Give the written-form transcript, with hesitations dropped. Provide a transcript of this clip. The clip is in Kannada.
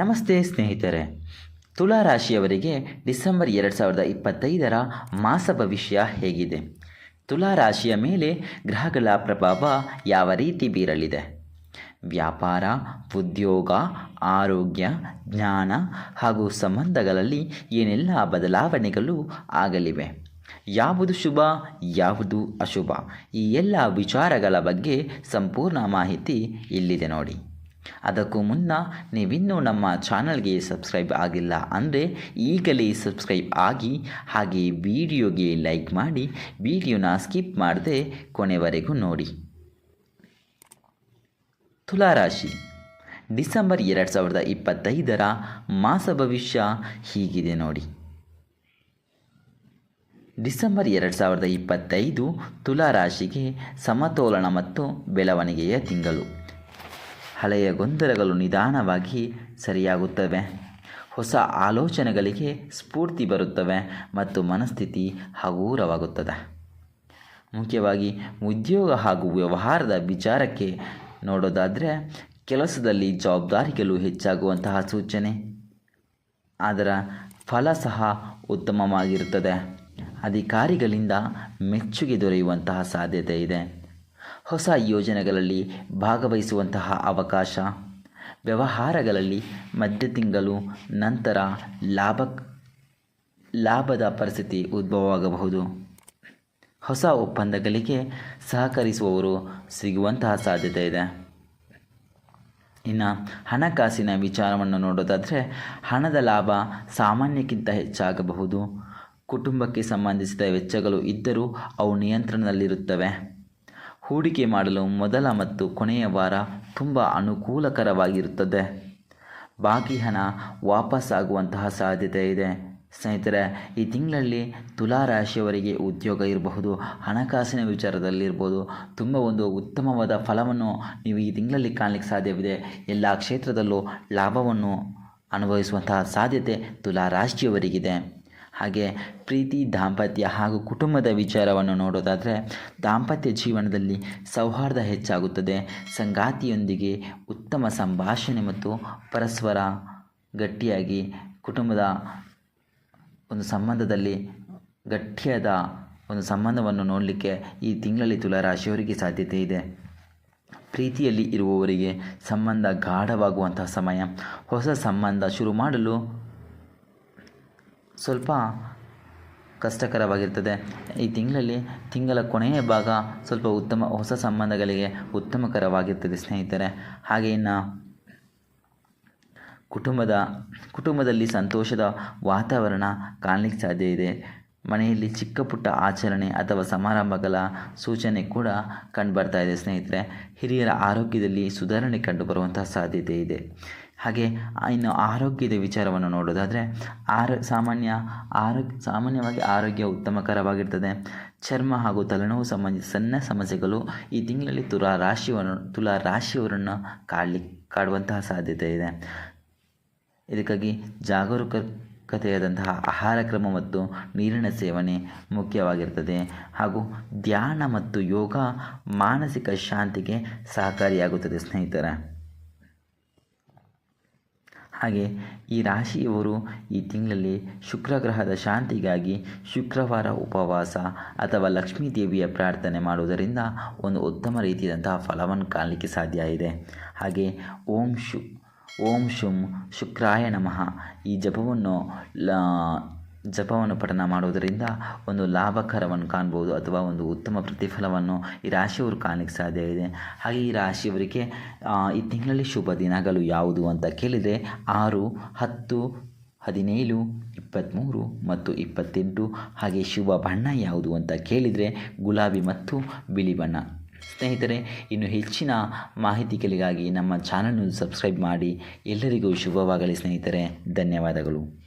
ನಮಸ್ತೆ ಸ್ನೇಹಿತರೆ. ತುಲಾ ರಾಶಿಯವರಿಗೆ ಡಿಸೆಂಬರ್ 2025 ಮಾಸ ಭವಿಷ್ಯ ಹೇಗಿದೆ? ತುಲಾ ರಾಶಿಯ ಮೇಲೆ ಗ್ರಹಗಳ ಪ್ರಭಾವ ಯಾವ ರೀತಿ ಬೀರಲಿದೆ? ವ್ಯಾಪಾರ, ಉದ್ಯೋಗ, ಆರೋಗ್ಯ, ಜ್ಞಾನ ಹಾಗೂ ಸಂಬಂಧಗಳಲ್ಲಿ ಏನೆಲ್ಲ ಬದಲಾವಣೆಗಳು ಆಗಲಿವೆ? ಯಾವುದು ಶುಭ, ಯಾವುದು ಅಶುಭ? ಈ ಎಲ್ಲ ವಿಚಾರಗಳ ಬಗ್ಗೆ ಸಂಪೂರ್ಣ ಮಾಹಿತಿ ಇಲ್ಲಿದೆ ನೋಡಿ. ಅದಕ್ಕೂ ಮುನ್ನ ನೀವಿನ್ನೂ ನಮ್ಮ ಚಾನಲ್ಗೆ ಸಬ್ಸ್ಕ್ರೈಬ್ ಆಗಿಲ್ಲ ಅಂದರೆ ಈಗಲೇ ಸಬ್ಸ್ಕ್ರೈಬ್ ಆಗಿ, ಹಾಗೆ ವಿಡಿಯೋಗೆ ಲೈಕ್ ಮಾಡಿ, ವಿಡಿಯೋನ ಸ್ಕಿಪ್ ಮಾಡದೆ ಕೊನೆವರೆಗೂ ನೋಡಿ. ತುಲಾರಾಶಿ ಡಿಸೆಂಬರ್ 2025 ಮಾಸ ಭವಿಷ್ಯ ಹೀಗಿದೆ ನೋಡಿ. ಡಿಸೆಂಬರ್ 2025 ತುಲಾರಾಶಿಗೆ ಸಮತೋಲನ ಮತ್ತು ಬೆಳವಣಿಗೆಯ ತಿಂಗಳು. ಹಳೆಯ ಗೊಂದಲಗಳು ನಿಧಾನವಾಗಿ ಸರಿಯಾಗುತ್ತವೆ. ಹೊಸ ಆಲೋಚನೆಗಳಿಗೆ ಸ್ಫೂರ್ತಿ ಬರುತ್ತವೆ ಮತ್ತು ಮನಸ್ಥಿತಿ ಹಗುರವಾಗುತ್ತದೆ. ಮುಖ್ಯವಾಗಿ ಉದ್ಯೋಗ ಹಾಗೂ ವ್ಯವಹಾರದ ವಿಚಾರಕ್ಕೆ ನೋಡೋದಾದರೆ, ಕೆಲಸದಲ್ಲಿ ಜವಾಬ್ದಾರಿಗಳು ಹೆಚ್ಚಾಗುವಂತಹ ಸೂಚನೆ. ಅದರ ಫಲ ಸಹ ಉತ್ತಮವಾಗಿರುತ್ತದೆ. ಅಧಿಕಾರಿಗಳಿಂದ ಮೆಚ್ಚುಗೆ ದೊರೆಯುವಂತಹ ಸಾಧ್ಯತೆ ಇದೆ. ಹೊಸ ಯೋಜನೆಗಳಲ್ಲಿ ಭಾಗವಹಿಸುವಂತಹ ಅವಕಾಶ. ವ್ಯವಹಾರಗಳಲ್ಲಿ ಮಧ್ಯ ತಿಂಗಳು ನಂತರ ಲಾಭದ ಪರಿಸ್ಥಿತಿ ಉದ್ಭವವಾಗಬಹುದು. ಹೊಸ ಒಪ್ಪಂದಗಳಿಗೆ ಸಹಕರಿಸುವವರು ಸಿಗುವಂತಹ ಸಾಧ್ಯತೆ ಇದೆ. ಇನ್ನು ಹಣಕಾಸಿನ ವಿಚಾರವನ್ನು ನೋಡೋದಾದರೆ, ಹಣದ ಲಾಭ ಸಾಮಾನ್ಯಕ್ಕಿಂತ ಹೆಚ್ಚಾಗಬಹುದು. ಕುಟುಂಬಕ್ಕೆ ಸಂಬಂಧಿಸಿದ ವೆಚ್ಚಗಳು ಇದ್ದರೂ ಅವು ನಿಯಂತ್ರಣದಲ್ಲಿರುತ್ತವೆ. ಹೂಡಿಕೆ ಮಾಡಲು ಮೊದಲ ಮತ್ತು ಕೊನೆಯ ವಾರ ತುಂಬ ಅನುಕೂಲಕರವಾಗಿರುತ್ತದೆ. ಬಾಕಿ ಹಣ ವಾಪಸ್ಸಾಗುವಂತಹ ಸಾಧ್ಯತೆ ಇದೆ. ಸ್ನೇಹಿತರೆ, ಈ ತಿಂಗಳಲ್ಲಿ ತುಲಾರಾಶಿಯವರಿಗೆ ಉದ್ಯೋಗ ಇರಬಹುದು, ಹಣಕಾಸಿನ ವಿಚಾರದಲ್ಲಿರ್ಬೋದು, ತುಂಬ ಒಂದು ಉತ್ತಮವಾದ ಫಲವನ್ನು ನೀವು ಈ ತಿಂಗಳಲ್ಲಿ ಕಾಣಲಿಕ್ಕೆ ಸಾಧ್ಯವಿದೆ. ಎಲ್ಲ ಕ್ಷೇತ್ರದಲ್ಲೂ ಲಾಭವನ್ನು ಅನುಭವಿಸುವಂತಹ ಸಾಧ್ಯತೆ ತುಲಾರಾಶಿಯವರಿಗಿದೆ. ಹಾಗೆ ಪ್ರೀತಿ, ದಾಂಪತ್ಯ ಹಾಗೂ ಕುಟುಂಬದ ವಿಚಾರವನ್ನು ನೋಡೋದಾದರೆ, ದಾಂಪತ್ಯ ಜೀವನದಲ್ಲಿ ಸೌಹಾರ್ದ ಹೆಚ್ಚಾಗುತ್ತದೆ. ಸಂಗಾತಿಯೊಂದಿಗೆ ಉತ್ತಮ ಸಂಭಾಷಣೆ ಮತ್ತು ಪರಸ್ಪರ ಗಟ್ಟಿಯಾಗಿ ಕುಟುಂಬದ ಒಂದು ಸಂಬಂಧದಲ್ಲಿ ಗಟ್ಟಿಯಾದ ಒಂದು ಸಂಬಂಧವನ್ನು ನೋಡಲಿಕ್ಕೆ ಈ ತಿಂಗಳಲ್ಲಿ ತುಲಾರಾಶಿಯವರಿಗೆ ಸಾಧ್ಯತೆ ಇದೆ. ಪ್ರೀತಿಯಲ್ಲಿ ಇರುವವರಿಗೆ ಸಂಬಂಧ ಗಾಢವಾಗುವಂತಹ ಸಮಯ. ಹೊಸ ಸಂಬಂಧ ಶುರು ಮಾಡಲು ಸ್ವಲ್ಪ ಕಷ್ಟಕರವಾಗಿರ್ತದೆ. ಈ ತಿಂಗಳಲ್ಲಿ ತಿಂಗಳ ಕೊನೆಯ ಭಾಗ ಸ್ವಲ್ಪ ಹೊಸ ಸಂಬಂಧಗಳಿಗೆ ಉತ್ತಮಕರವಾಗಿರ್ತದೆ ಸ್ನೇಹಿತರೆ. ಹಾಗೆ ಇನ್ನು ಕುಟುಂಬದಲ್ಲಿ ಸಂತೋಷದ ವಾತಾವರಣ ಕಾಣಲಿಕ್ಕೆ ಸಾಧ್ಯ ಇದೆ. ಮನೆಯಲ್ಲಿ ಚಿಕ್ಕ ಪುಟ್ಟ ಆಚರಣೆ ಅಥವಾ ಸಮಾರಂಭಗಳ ಸೂಚನೆ ಕೂಡ ಕಂಡುಬರ್ತಾ ಇದೆ ಸ್ನೇಹಿತರೆ. ಹಿರಿಯರ ಆರೋಗ್ಯದಲ್ಲಿ ಸುಧಾರಣೆ ಕಂಡುಬರುವಂತಹ ಸಾಧ್ಯತೆ ಇದೆ. ಹಾಗೆ ಇನ್ನು ಆರೋಗ್ಯದ ವಿಚಾರವನ್ನು ನೋಡೋದಾದರೆ, ಸಾಮಾನ್ಯವಾಗಿ ಆರೋಗ್ಯ ಉತ್ತಮಕರವಾಗಿರ್ತದೆ. ಚರ್ಮ ಹಾಗೂ ತಲೆನೋವು ಸಂಬಂಧಿತ ಸಣ್ಣ ಸಮಸ್ಯೆಗಳು ಈ ತಿಂಗಳಲ್ಲಿ ತುಲಾರಾಶಿಯವರನ್ನು ಕಾಡುವಂತಹ ಸಾಧ್ಯತೆ ಇದೆ. ಇದಕ್ಕಾಗಿ ಜಾಗರೂಕತೆಯಾದಂತಹ ಆಹಾರ ಕ್ರಮ ಮತ್ತು ನೀರಿನ ಸೇವನೆ ಮುಖ್ಯವಾಗಿರ್ತದೆ. ಹಾಗೂ ಧ್ಯಾನ ಮತ್ತು ಯೋಗ ಮಾನಸಿಕ ಶಾಂತಿಗೆ ಸಹಕಾರಿಯಾಗುತ್ತದೆ ಸ್ನೇಹಿತರೆ. ಹಾಗೆ ಈ ರಾಶಿಯವರು ಈ ತಿಂಗಳಲ್ಲಿ ಶುಕ್ರ ಗ್ರಹದ ಶಾಂತಿಗಾಗಿ ಶುಕ್ರವಾರ ಉಪವಾಸ ಅಥವಾ ಲಕ್ಷ್ಮೀ ದೇವಿಯ ಪ್ರಾರ್ಥನೆ ಮಾಡುವುದರಿಂದ ಒಂದು ಉತ್ತಮ ರೀತಿಯಾದಂತಹ ಫಲವನ್ನು ಕಾಣಲಿಕ್ಕೆ ಸಾಧ್ಯ ಇದೆ. ಹಾಗೆ ಓಂ ಶುಂ ಶುಕ್ರಾಯ ನಮಃ ಈ ಜಪವನ್ನು ಪಠನ ಮಾಡುವುದರಿಂದ ಒಂದು ಲಾಭಕರವನ್ನು ಕಾಣ್ಬೋದು ಅಥವಾ ಒಂದು ಉತ್ತಮ ಪ್ರತಿಫಲವನ್ನು ಈ ರಾಶಿಯವರು ಕಾಣಲಿಕ್ಕೆ ಸಾಧ್ಯ ಇದೆ. ಹಾಗೆ ಈ ರಾಶಿಯವರಿಗೆ ಈ ತಿಂಗಳಲ್ಲಿ ಶುಭ ದಿನಗಳು ಯಾವುದು ಅಂತ ಕೇಳಿದರೆ 6, 10, 17, 23 ಮತ್ತು 28. ಹಾಗೆ ಶುಭ ಬಣ್ಣ ಯಾವುದು ಅಂತ ಕೇಳಿದರೆ ಗುಲಾಬಿ ಮತ್ತು ಬಿಳಿ ಬಣ್ಣ. ಸ್ನೇಹಿತರೆ, ಇನ್ನು ಹೆಚ್ಚಿನ ಮಾಹಿತಿಗಳಿಗಾಗಿ ನಮ್ಮ ಚಾನಲ್ನ ಸಬ್ಸ್ಕ್ರೈಬ್ ಮಾಡಿ. ಎಲ್ಲರಿಗೂ ಶುಭವಾಗಲಿ ಸ್ನೇಹಿತರೆ. ಧನ್ಯವಾದಗಳು.